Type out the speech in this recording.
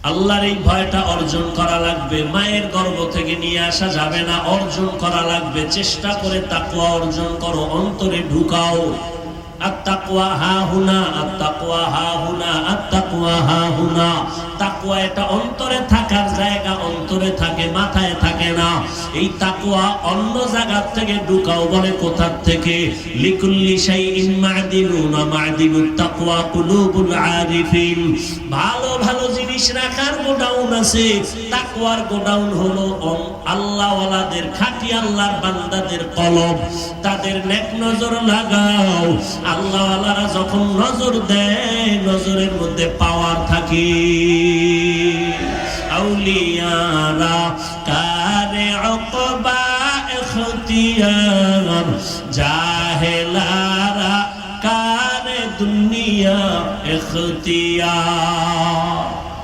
আল্লাহর এই ভয়টা অর্জন করা লাগবে। মায়ের গর্ভ থেকে নিয়ে আসা যাবে না, অর্জন করা লাগবে। চেষ্টা করে তাকওয়া অর্জন করো, অন্তরে ঢুকাও। আত-তাকওয়া হাহুনা, আত-তাকওয়া হাহুনা, আত-তাকওয়া হাহুনা। তাকওয়া এটা অন্তরে থাকার জায়গা, অন্তরে থাকে, মাথায় থাকে না। এই তাকওয়া অন্য জায়গা থেকে ঢুকাও। বলে কোথার থেকে? লিকুল্লি শাইইন মা'দিনুন ওয়া মা'দিনুত তাকওয়া কুলুবুল আরিফিন। ভালো ভালো জিনিস রাখার গোডাউন আছে, তাকওয়ার গোডাউন হলো আল্লাহওয়ালাদের, খাঁটি আল্লাহর বান্দাদের কলব। তাদের নেক নজর লাগাও। আল্লাহওয়ালারা যখন নজর দেয়, নজরের মধ্যে পাওয়ার থাকে। আউলিয়ারা কারে উকবা ইখতিয়ার, জাহেলারা কারে দুনিয়া ইখতিয়ার।